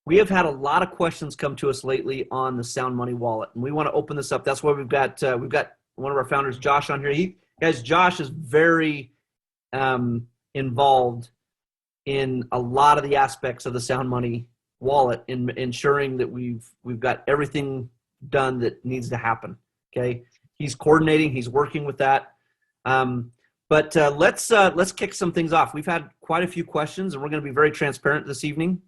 we have had a lot of questions come to us lately on the Sound Money wallet, and we want to open this up. That's why we've got one of our founders, Josh, on here. Josh is very involved in a lot of the aspects of the Sound Money wallet, in ensuring that we've got everything done that needs to happen. Okay, he's coordinating, he's working with that. But let's kick some things off. We've had quite a few questions, and we're going to be very transparent this evening.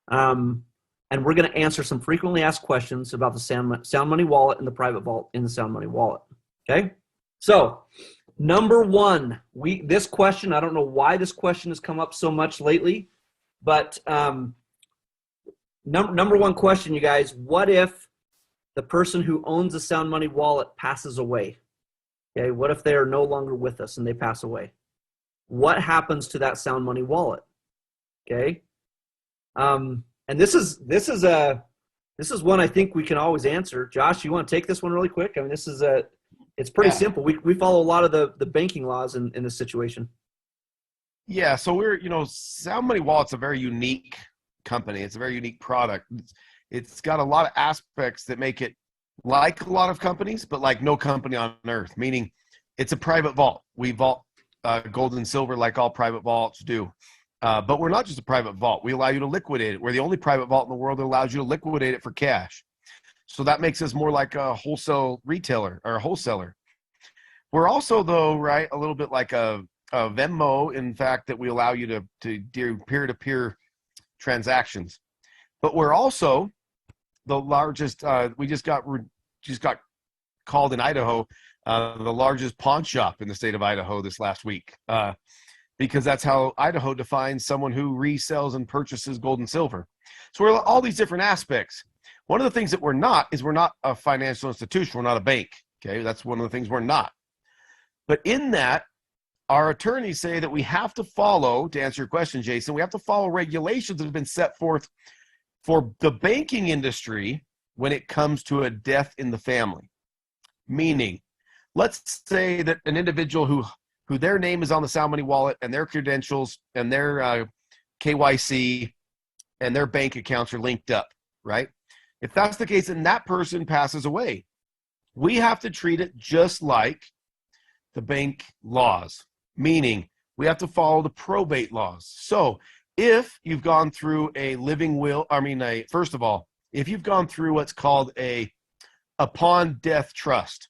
And we're going to answer some frequently asked questions about the Sound Money wallet and the private vault in the Sound Money wallet. Okay, so number one, this question, I don't know why this question has come up so much lately, but number one question, you guys: what if the person who owns the Sound Money wallet passes away? Okay, what if they are no longer with us and they pass away? What happens to that Sound Money wallet? Okay, and this is one I think we can always answer. Josh, you want to take this one really quick? I mean, it's pretty simple. We follow a lot of the banking laws in this situation. Yeah, so Sound Money Wallet's a very unique company. It's a very unique product. It's got a lot of aspects that make it like a lot of companies, but like no company on earth, meaning it's a private vault. We vault gold and silver like all private vaults do. But we're not just a private vault. We allow you to liquidate it. We're the only private vault in the world that allows you to liquidate it for cash. So that makes us more like a wholesale retailer or a wholesaler. We're also, though, right, a little bit like a Venmo, in fact, that we allow you to do peer-to-peer transactions. But we're also the largest. We just got called in Idaho the largest pawn shop in the state of Idaho this last week, because that's how Idaho defines someone who resells and purchases gold and silver. So we're all these different aspects. One of the things that we're not is we're not a financial institution. We're not a bank. Okay, that's one of the things we're not. But in that, our attorneys say that we have to follow, to answer your question, Jason, we have to follow regulations that have been set forth for the banking industry when it comes to a death in the family. Meaning, let's say that an individual who their name is on the Sound Money wallet and their credentials and their KYC and their bank accounts are linked up, right? If that's the case and that person passes away, we have to treat it just like the bank laws, meaning we have to follow the probate laws. So if you've gone through a living will, first of all, if you've gone through what's called a upon death trust,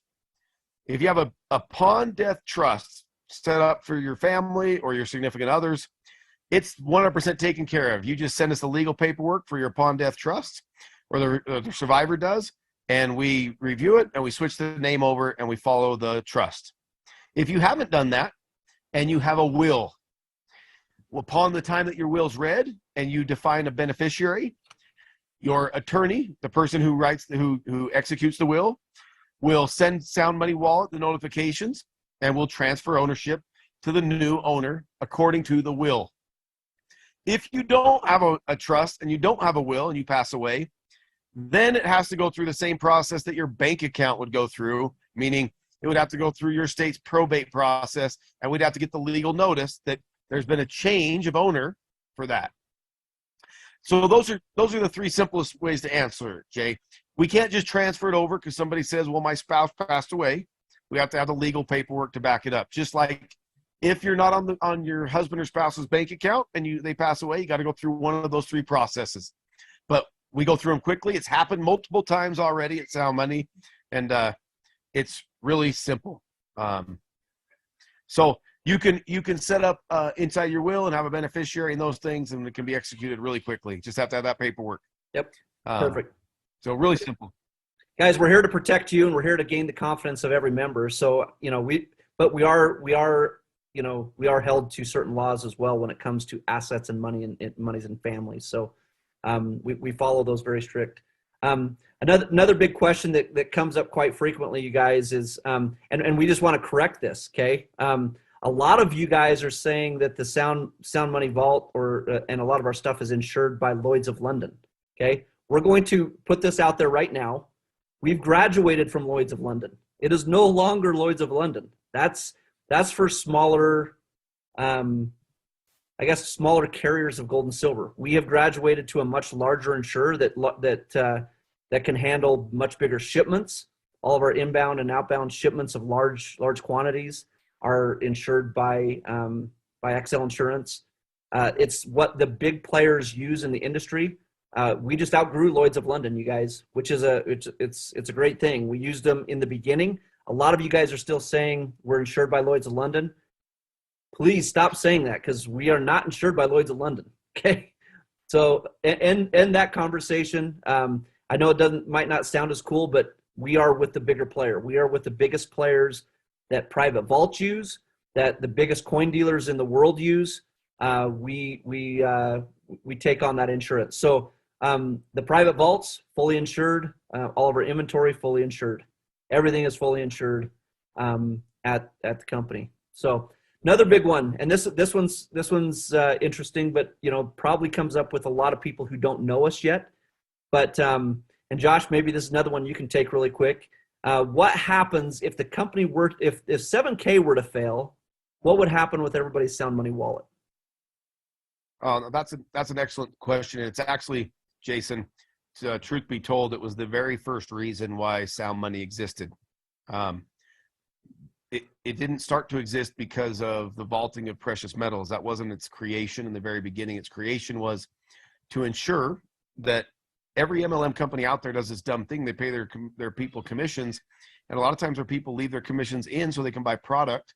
if you have a upon death trust set up for your family or your significant others, it's 100% taken care of. You just send us the legal paperwork for your upon death trust, or the survivor does, and we review it and we switch the name over and we follow the trust. If you haven't done that and you have a will, upon the time that your will's read and you define a beneficiary, your attorney, the person who executes the will send Sound Money Wallet the notifications and will transfer ownership to the new owner according to the will. If you don't have a trust and you don't have a will and you pass away, then it has to go through the same process that your bank account would go through, meaning it would have to go through your state's probate process, and we'd have to get the legal notice that there's been a change of owner for that. So those are the three simplest ways to answer, Jay. We can't just transfer it over because somebody says, well, my spouse passed away. We have to have the legal paperwork to back it up. Just like if you're not on your husband or spouse's bank account and they pass away, you got to go through one of those three processes. But we go through them quickly. It's happened multiple times already at Sound Money, and it's really simple. So you can set up inside your will and have a beneficiary and those things, and it can be executed really quickly. Just have to have that paperwork. Yep. Perfect. So really simple. Guys, we're here to protect you, and we're here to gain the confidence of every member. So, we are held to certain laws as well when it comes to assets and money and monies and families. So we follow those very strict. Another big question that comes up quite frequently, you guys, is, and we just want to correct this, okay? A lot of you guys are saying that the Sound Money Vault and a lot of our stuff is insured by Lloyd's of London, okay? We're going to put this out there right now. We've graduated from Lloyd's of London. It is no longer Lloyd's of London. That's for smaller I guess, smaller carriers of gold and silver. We have graduated to a much larger insurer that can handle much bigger shipments. All of our inbound and outbound shipments of large quantities are insured by XL Insurance. It's what the big players use in the industry. We just outgrew Lloyd's of London, you guys, which is it's a great thing. We used them in the beginning. A lot of you guys are still saying we're insured by Lloyd's of London. Please stop saying that, because we are not insured by Lloyd's of London. Okay, so end that conversation. I know it might not sound as cool, but we are with the bigger player. We are with the biggest players that private vaults use, that the biggest coin dealers in the world use. We take on that insurance. So the private vaults, fully insured. All of our inventory, fully insured. Everything is fully insured at the company. So another big one, and this one's interesting, but probably comes up with a lot of people who don't know us yet. But and Josh, maybe this is another one you can take really quick. What happens if the company if 7K were to fail? What would happen with everybody's Sound Money wallet? That's an excellent question. It's actually, Jason, truth be told, it was the very first reason why Sound Money existed. It didn't start to exist because of the vaulting of precious metals. That wasn't its creation in the very beginning. Its creation was to ensure that every MLM company out there does this dumb thing. They pay their people commissions, and a lot of times their people leave their commissions in so they can buy product.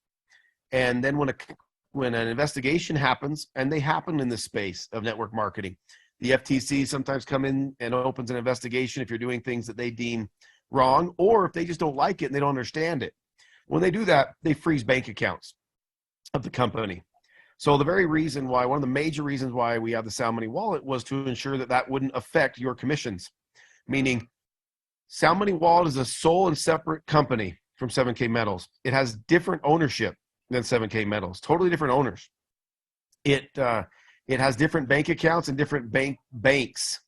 And then when an investigation happens, and they happen in this space of network marketing, the FTC sometimes come in and opens an investigation if you're doing things that they deem wrong, or if they just don't like it and they don't understand it. When they do that, they freeze bank accounts of the company. So the very reason why, one of the major reasons why we have the Sound Money wallet was to ensure that that wouldn't affect your commissions. Meaning, Sound Money wallet is a sole and separate company from 7K Metals. It has different ownership than 7K Metals, totally different owners. It has different bank accounts and different banks.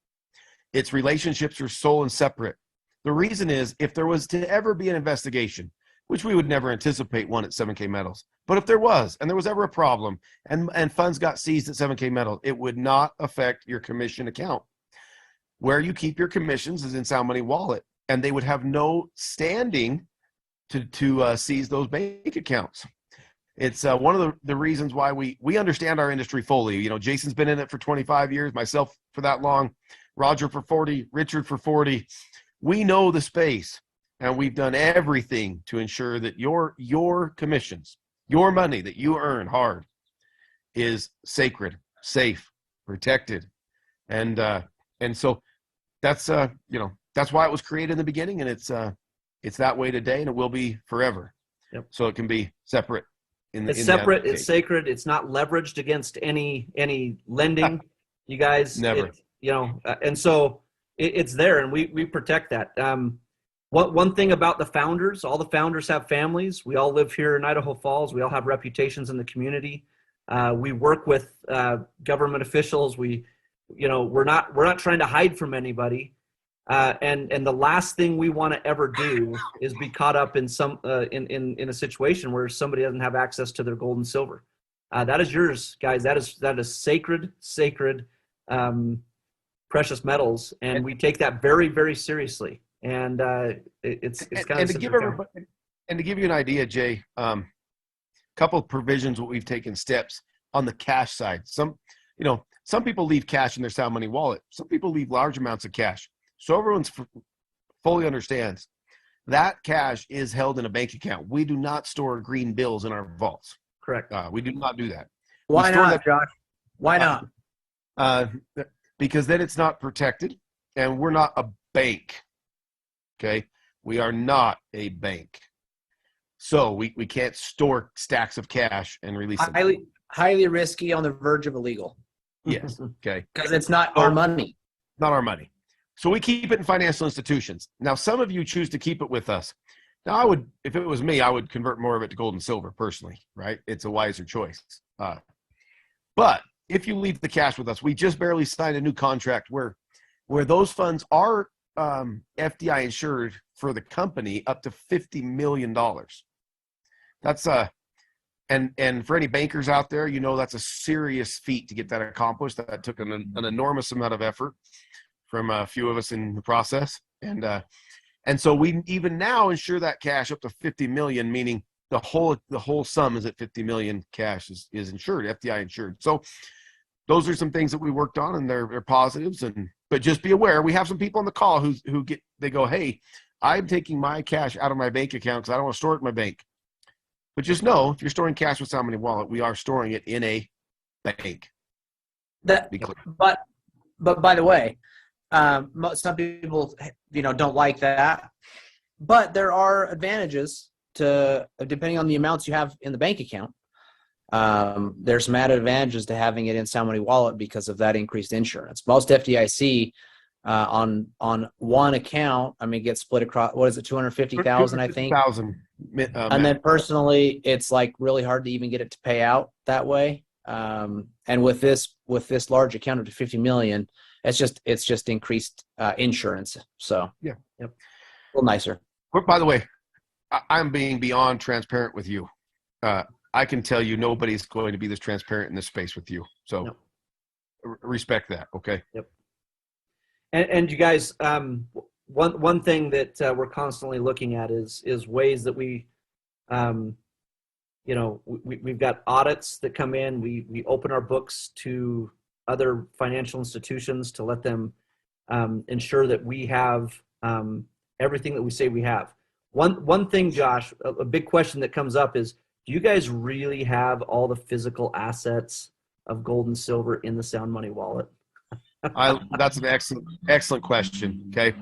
Its relationships are sole and separate. The reason is, if there was to ever be an investigation, which we would never anticipate one at 7K Metals, but if there was, and there was ever a problem, and funds got seized at 7K Metals, it would not affect your commission account. Where you keep your commissions is in Sound Money wallet, and they would have no standing to seize those bank accounts. It's one of the reasons why we understand our industry fully. Jason's been in it for 25 years, myself for that long, Roger for 40, Richard for 40. We know the space, and we've done everything to ensure that your commissions, your money that you earn hard, is sacred, safe, protected, and so that's that's why it was created in the beginning, and it's that way today, and it will be forever. Yep. So it can be separate. It's separate. It's sacred. It's not leveraged against any lending. You guys, never. And so it's there, and we protect that. One thing about the founders, all the founders have families. We all live here in Idaho Falls. We all have reputations in the community. We work with government officials. We're not trying to hide from anybody. And the last thing we want to ever do is be caught up in in a situation where somebody doesn't have access to their gold and silver. That is yours, guys. That is sacred, precious metals, and we take that very, very seriously. And it's kind of to give everybody, and to give you an idea, Jay, couple of provisions what we've taken steps on the cash side. Some people leave cash in their Sound Money wallet. Some people leave large amounts of cash. So everyone fully understands that cash is held in a bank account. We do not store green bills in our vaults. Correct. We do not do that. Why not, Josh? Why not? Because then it's not protected, and we're not a bank. Okay, we are not a bank, so we can't store stacks of cash and release them. Highly risky, on the verge of illegal. Yes. Okay. Because it's not our money. Not our money. So we keep it in financial institutions. Now, some of you choose to keep it with us. Now, if it was me, I would convert more of it to gold and silver personally, right? It's a wiser choice. But if you leave the cash with us, we just barely signed a new contract where those funds are FDI insured for the company up to $50 million. That's And for any bankers out there, that's a serious feat to get that accomplished. That took an enormous amount of effort from a few of us in the process. And so we even now insure that cash up to 50 million, meaning the whole sum is at 50 million cash is insured, FDI insured. So those are some things that we worked on, and they're positives. But just be aware, we have some people on the call they go, hey, I'm taking my cash out of my bank account because I don't want to store it in my bank. But just know, if you're storing cash with Sound Money Wallet, we are storing it in a bank. But by the way, some people don't like that. But there are advantages to, depending on the amounts you have in the bank account. There's some added advantages to having it in Sound Money Wallet because of that increased insurance. Most FDIC on one account, gets split across, what is it, 250,000, I think. 250,000. And then personally, it's like really hard to even get it to pay out that way. And with this large account up to 50 million, it's just increased insurance. So yeah, yep, a little nicer. By the way, I'm being beyond transparent with you. I can tell you nobody's going to be this transparent in this space with you. So Yep. Respect that. Okay. Yep. And you guys, one thing that we're constantly looking at is ways that we've got audits that come in. We open our books to other financial institutions to let them ensure that we have everything that we say we have. One thing, Josh, a big question that comes up is, do you guys really have all the physical assets of gold and silver in the Sound Money Wallet? That's an excellent question. Okay.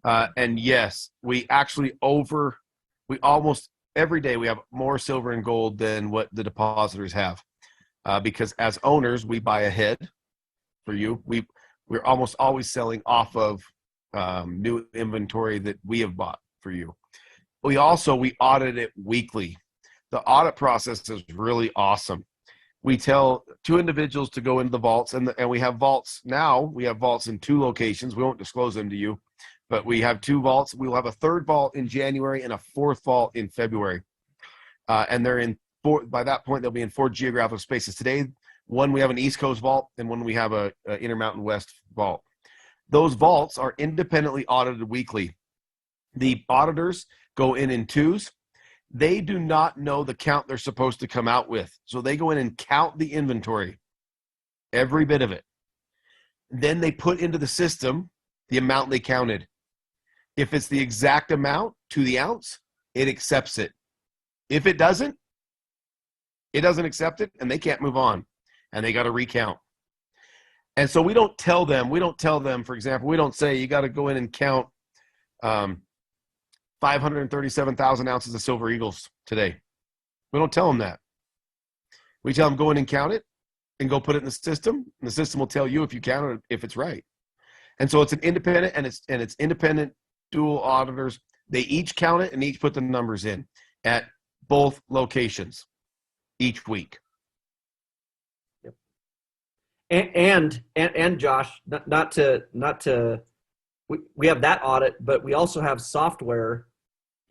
And yes, we almost every day we have more silver and gold than what the depositors have. Because as owners, we buy ahead for you. We're almost always selling off of new inventory that we have bought for you. We audit it weekly. The audit process is really awesome. We tell two individuals to go into the vaults, and we have vaults now. We have vaults in 2 locations. We won't disclose them to you, but we have 2 vaults. We will have a 3rd vault in January and a 4th vault in February. And they're in 4. By that point, they'll be in 4 geographical spaces. Today, one we have an East Coast vault, and one we have a Intermountain West vault. Those vaults are independently audited weekly. The auditors go in 2s. They do not know the count they're supposed to come out with. So they go in and count the inventory, every bit of it. Then they put into the system the amount they counted. If it's the exact amount to the ounce, it accepts it. If it doesn't accept it, and they can't move on, and they got to recount. And so we don't tell them, for example, we don't say you got to go in and count 537,000 ounces of Silver Eagles today. We don't tell them that. We tell them go in and count it and go put it in the system, and the system will tell you if you count it, if it's right. And so it's an independent, and it's independent dual auditors. They each count it and each put the numbers in at both locations each week. Yep. And Josh, not to we have that audit, but we also have software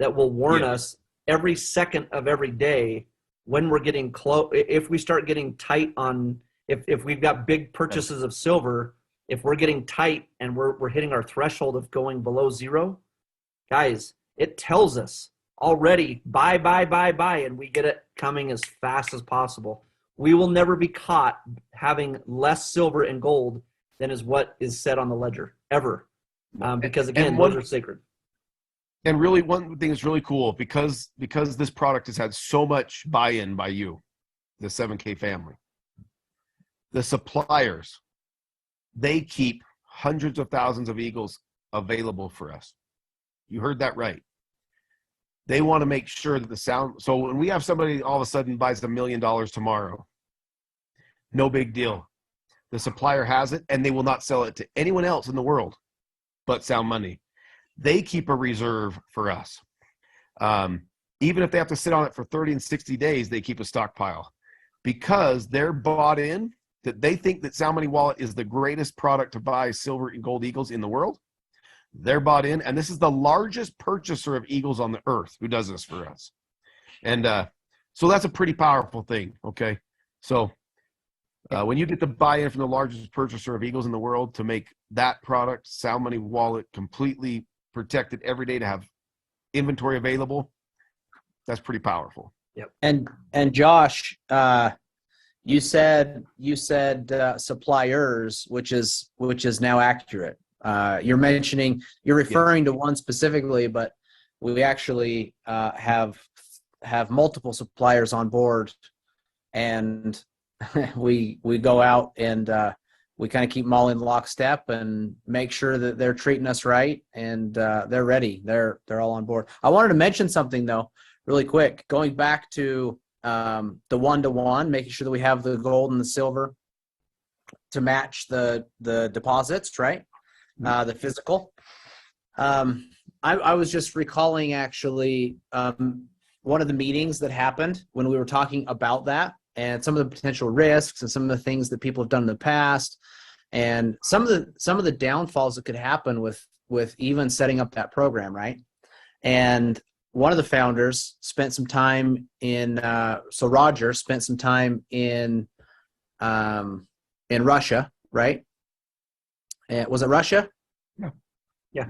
that will warn us every second of every day when we're getting close. If we start getting tight on, if we've got big purchases of silver, if we're getting tight and we're hitting our threshold of going below 0, guys, it tells us already buy, and we get it coming as fast as possible. We will never be caught having less silver and gold than is what is said on the ledger, ever. Because again, those are sacred. And really, one thing that's really cool, because this product has had so much buy-in by you, the 7K family, the suppliers, they keep hundreds of thousands of Eagles available for us. You heard that right. They want to make sure that the sound. So when we have somebody all of a sudden buys $1 million tomorrow, no big deal. The supplier has it, and they will not sell it to anyone else in the world but Sound Money. They keep a reserve for us. Even if they have to sit on it for 30 and 60 days, they keep a stockpile because they're bought in, that they think that Sound Money Wallet is the greatest product to buy silver and gold Eagles in the world. They're bought in, and this is the largest purchaser of Eagles on the earth who does this for us. And So that's a pretty powerful thing. Okay. So when you get the buy-in from the largest purchaser of Eagles in the world to make that product, Sound Money Wallet, completely protected every day to have inventory available, that's pretty powerful. Yep. And Josh, you said suppliers, which is now accurate. You're referring to one specifically, but we actually have multiple suppliers on board, and we go out and we kind of keep them all in lockstep and make sure that they're treating us right, and they're ready. They're all on board. I wanted to mention something though, really quick, going back to the 1-to-1, making sure that we have the gold and the silver to match the deposits, right? The physical. I was just recalling actually one of the meetings that happened when we were talking about that, and some of the potential risks and some of the things that people have done in the past, and some of the downfalls that could happen with even setting up that program, right? And one of the founders spent some time in Roger spent some time in Russia, right? And was it Russia? Yeah.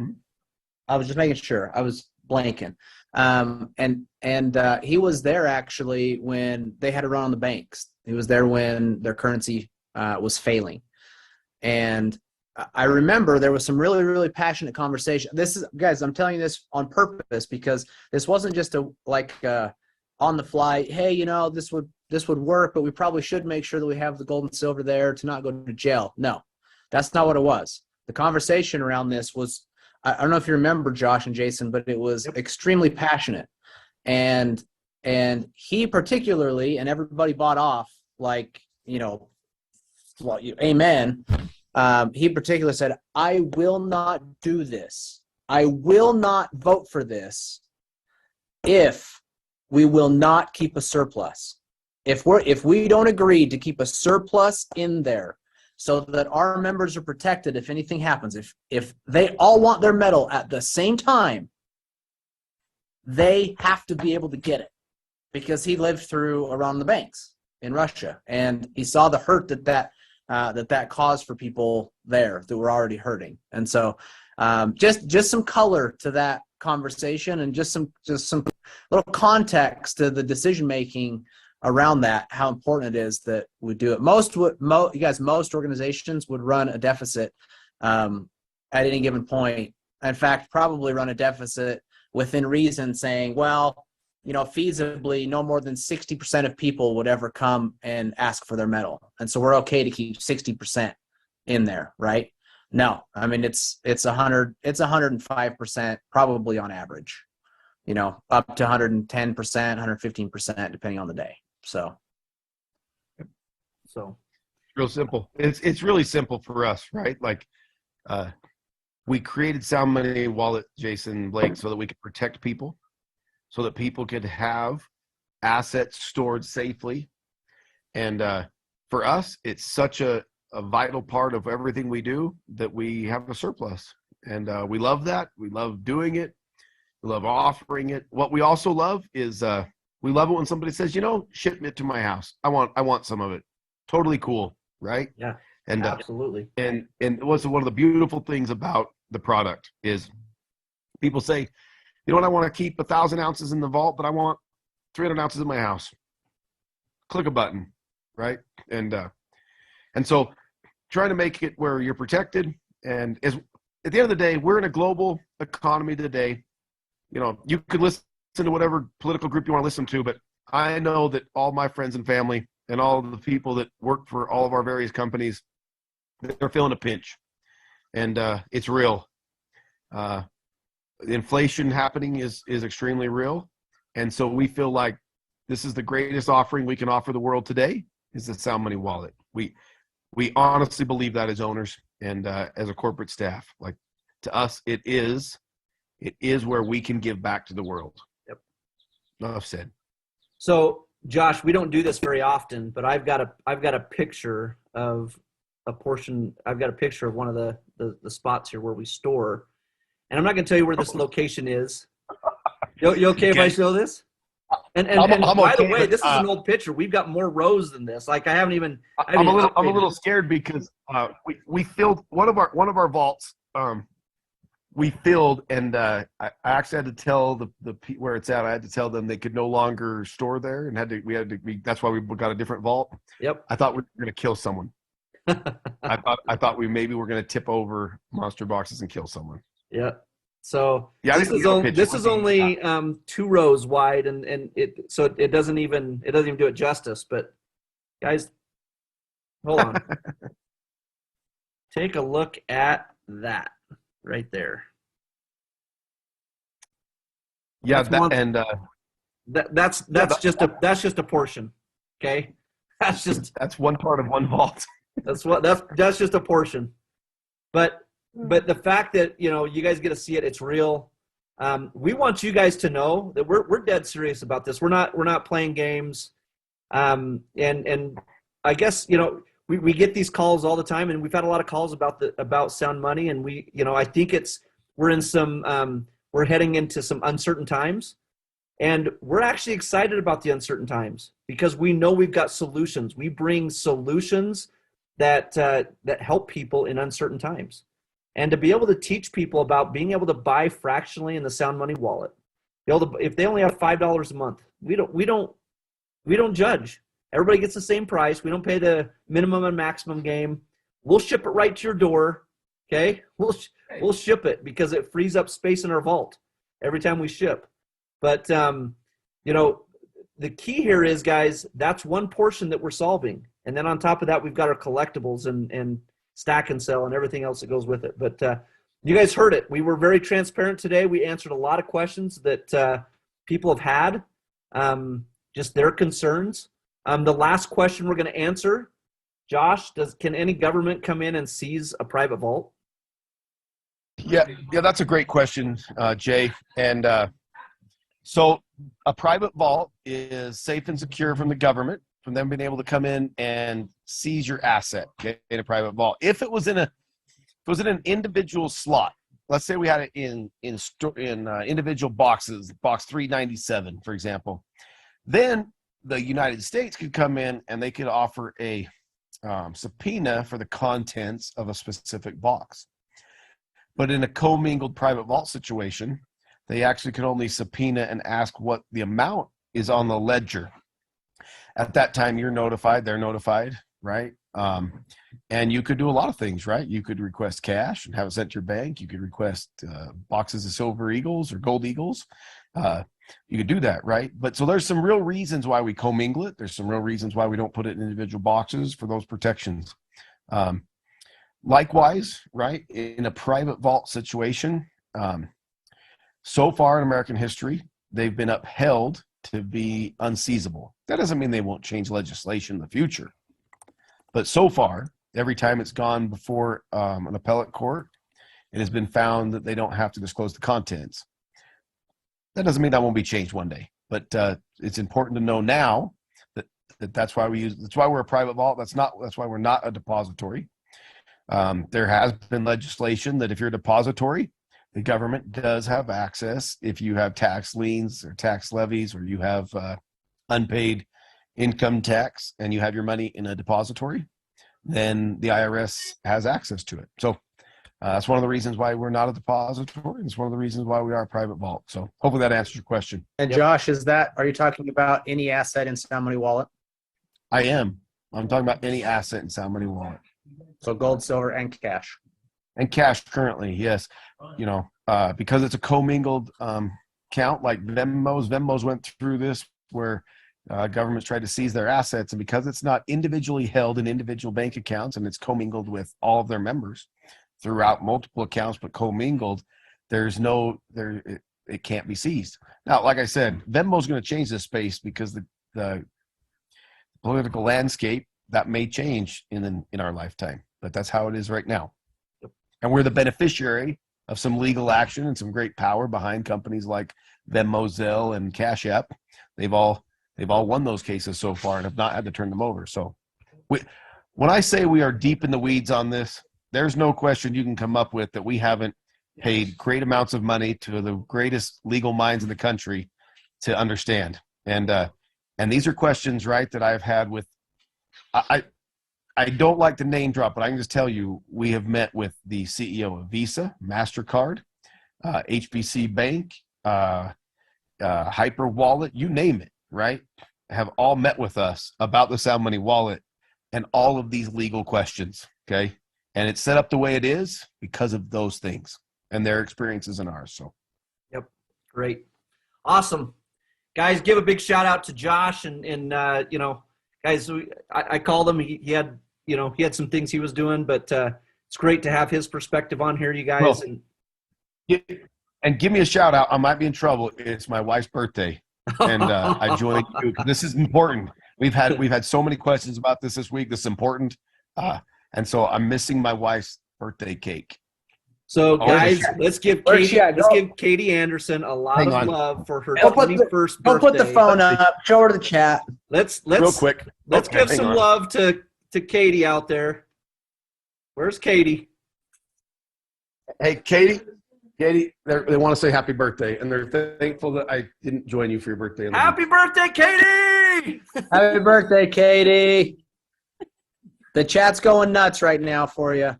I was just making sure. I was blanking. And he was there actually when they had to run on the banks. He was there when their currency was failing. And I remember there was some really, really passionate conversation. This is, guys, I'm telling you this on purpose because this wasn't just on the fly, hey, this would work, but we probably should make sure that we have the gold and silver there to not go to jail. No, that's not what it was. The conversation around this was, I don't know if you remember, Josh and Jason, but it was extremely passionate. And he particularly, and everybody bought off, amen. He particularly said, I will not do this. I will not vote for this if we will not keep a surplus. If we don't agree to keep a surplus in there so that our members are protected if anything happens, if they all want their medal at the same time, they have to be able to get it, because he lived through around the banks in Russia, and he saw the hurt that caused for people there that were already hurting. And so just some color to that conversation, and just some little context to the decision making around that, how important it is that we do it. Most organizations would run a deficit at any given point. In fact, probably run a deficit within reason, saying, well, feasibly no more than 60% of people would ever come and ask for their medal. And so we're okay to keep 60% in there, right? No, I mean, it's 105% probably on average, up to 110%, 115%, depending on the day. So real simple. It's really simple for us, right? We created Sound Money Wallet, Jason, Blake, so that we could protect people, so that people could have assets stored safely. And for us, it's such a vital part of everything we do that we have a surplus. And we love that. We love doing it. We love offering it. What we also love is we love it when somebody says, ship it to my house. I want some of it. Totally cool, right? Yeah, and absolutely. And what's one of the beautiful things about the product is people say, I want to keep 1,000 ounces in the vault, but I want 300 ounces in my house. Click a button, right? And so trying to make it where you're protected. And at the end of the day, we're in a global economy today. You could listen to whatever political group you want to listen to, but I know that all my friends and family and all of the people that work for all of our various companies, they're feeling a pinch. And it's real. The inflation happening is extremely real. And so we feel like this is the greatest offering we can offer the world today, is the Sound Money Wallet. We honestly believe that as owners and as a corporate staff. Like, to us, it is where we can give back to the world. Yep. Enough said. So, Josh, we don't do this very often, but I've got a picture of a portion. I've got a picture of one of the spots here where we store. And I'm not going to tell you where this location is. You okay if I show this? And I'm by the okay, way, but, this is an old picture. We've got more rows than this. Like I haven't even. I'm a little scared because we filled one of our vaults. We filled, and I actually had to tell the where it's at. I had to tell them they could no longer store there, and that's why we got a different vault. Yep. I thought we were going to kill someone. I thought we maybe were going to tip over monster boxes and kill someone. Yeah. So yeah, this is only 2 rows wide, and it doesn't even do it justice. But guys, hold on. Take a look at that right there. Yeah, that's just a portion. Okay, that's one part of one vault. that's just a portion. But the fact that you guys get to see it, it's real. We want you guys to know that we're dead serious about this. We're not playing games. And I guess we get these calls all the time, and we've had a lot of calls about Sound Money, and I think we're heading into some uncertain times, and we're actually excited about the uncertain times because we know we've got solutions. We bring solutions that help people in uncertain times, and to be able to teach people about being able to buy fractionally in the Sound Money wallet. If they only have $5 a month, we don't judge. Everybody gets the same price. We don't pay the minimum and maximum game. We'll ship it right to your door. Okay, we'll ship it because it frees up space in our vault every time we ship. But the key here is, guys, that's one portion that we're solving, and then on top of that, we've got our collectibles and stack and sell and everything else that goes with it. But you guys heard it. We were very transparent today. We answered a lot of questions that people have had, just their concerns. The last question we're going to answer, Josh, can any government come in and seize a private vault? Yeah, that's a great question, Jay. And so a private vault is safe and secure from the government, from them being able to come in and seize your asset, okay, in a private vault. If it was in an individual slot, let's say we had it in individual boxes, box 397, for example, then the United States could come in and they could offer a subpoena for the contents of a specific box. But in a commingled private vault situation, they actually can only subpoena and ask what the amount is on the ledger. At that time, you're notified, they're notified, right? And you could do a lot of things, right? You could request cash and have it sent to your bank. You could request boxes of silver eagles or gold eagles. You could do that, right? But so there's some real reasons why we commingle it. There's some real reasons why we don't put it in individual boxes for those protections. Likewise, right, in a private vault situation, so far in American history, they've been upheld to be unseizable. That doesn't mean they won't change legislation in the future. But so far, every time it's gone before an appellate court, it has been found that they don't have to disclose the contents. That doesn't mean that won't be changed one day, but it's important to know now that's why we're a private vault. That's why we're not a depository. There has been legislation that if you're a depository, the government does have access. If you have tax liens or tax levies, or you have unpaid income tax and you have your money in a depository, then the IRS has access to it. So that's one of the reasons why we're not a depository. It's one of the reasons why we are a private vault. So hopefully that answers your question. And Josh, are you talking about any asset in Sound Money Wallet? I am. I'm talking about any asset in Sound Money Wallet. So gold, silver, and cash. And cash currently, yes. Because it's a commingled count like Venmo's went through this where governments tried to seize their assets, and because it's not individually held in individual bank accounts and it's commingled with all of their members throughout multiple accounts but commingled, it can't be seized. Now, like I said, Venmo's going to change this space because the political landscape that may change in our lifetime, but that's how it is right now. And we're the beneficiary of some legal action and some great power behind companies like Venmo, Zelle, and Cash App. They've all won those cases so far and have not had to turn them over. So when I say we are deep in the weeds on this, there's no question you can come up with that we haven't paid great amounts of money to the greatest legal minds in the country to understand. And these are questions, right, that I've had with, I don't like to name drop, but I can just tell you, we have met with the CEO of Visa, MasterCard, HBC Bank, Hyper Wallet, you name it, right? Have all met with us about the Sound Money Wallet and all of these legal questions, okay? And it's set up the way it is because of those things and their experiences and ours. So, yep, great, awesome, guys. Give a big shout out to Josh and you know, guys. I called him. He had, you know, he had some things he was doing, but it's great to have his perspective on here, you guys. Well, and give me a shout out. I might be in trouble. It's my wife's birthday, and I joined you. This is important. We've had so many questions about this week. This is important, and so I'm missing my wife's birthday cake. So guys, let's give Katie Anderson a lot of love for her 21st birthday. Don't put the phone up. Show her the chat. Let's real quick. Let's give some love to Katie out there. Where's Katie? Hey, Katie, they want to say happy birthday, and they're thankful that I didn't join you for your birthday. Happy birthday, Katie! Happy birthday, Katie. The chat's going nuts right now for you.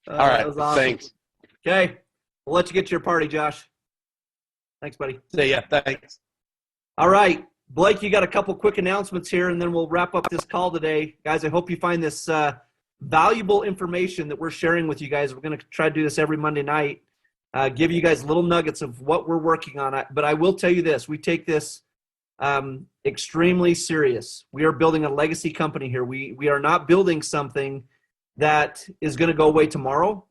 All right, awesome. Thanks. Okay, we'll let you get to your party, Josh. Thanks, buddy. Yeah, thanks. All right, Blake, you got a couple quick announcements here, and then we'll wrap up this call today. Guys, I hope you find this valuable information that we're sharing with you guys. We're going to try to do this every Monday night, give you guys little nuggets of what we're working on. But I will tell you this, we take this extremely serious. We are building a legacy company here. We are not building something that is going to go away tomorrow.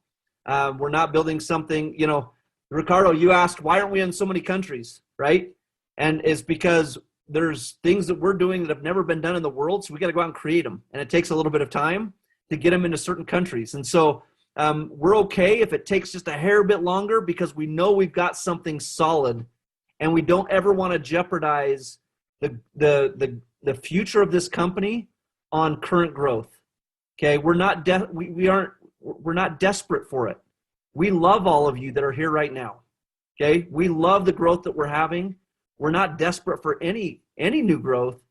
We're not building something, you know, Ricardo, you asked, why aren't we in so many countries, right? And it's because there's things that we're doing that have never been done in the world, so we got to go out and create them. And it takes a little bit of time to get them into certain countries. And so we're okay if it takes just a hair bit longer, because we know we've got something solid, and we don't ever want to jeopardize the future of this company on current growth. Okay, we're not we're not desperate for it. We love all of you that are here right now. Okay, we love the growth that we're having. We're not desperate for any new growth.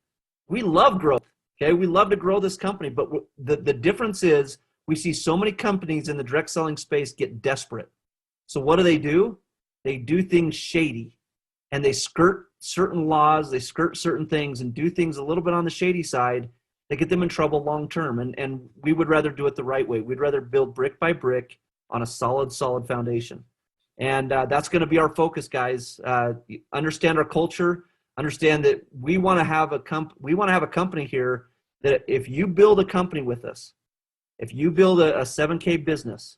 We love growth. Okay, we love to grow this company, but the difference is we see so many companies in the direct selling space get desperate. So what do? They do things shady, and they skirt certain laws, they skirt certain things, and do things a little bit on the shady side that get them in trouble long term. And we would rather do it the right way. We'd rather build brick by brick on a solid foundation. And that's going to be our focus, guys. Understand our culture. Understand that we want to have a company here that if you build a company with us, if you build a 7K business,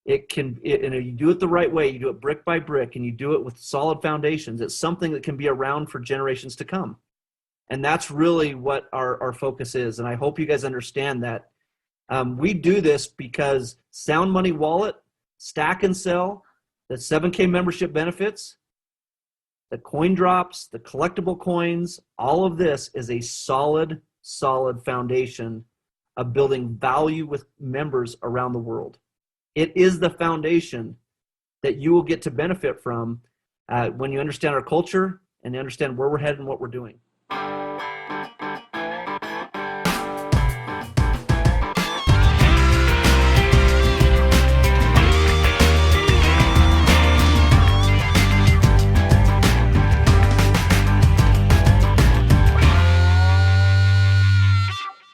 and you do it the right way, you do it brick by brick, and you do it with solid foundations, it's something that can be around for generations to come. And that's really what our focus is. And I hope you guys understand that. We do this because Sound Money Wallet, Stack and Sell, the 7K membership benefits, the coin drops, the collectible coins, all of this is a solid foundation of building value with members around the world. It is the foundation that you will get to benefit from when you understand our culture and you understand where we're headed and what we're doing.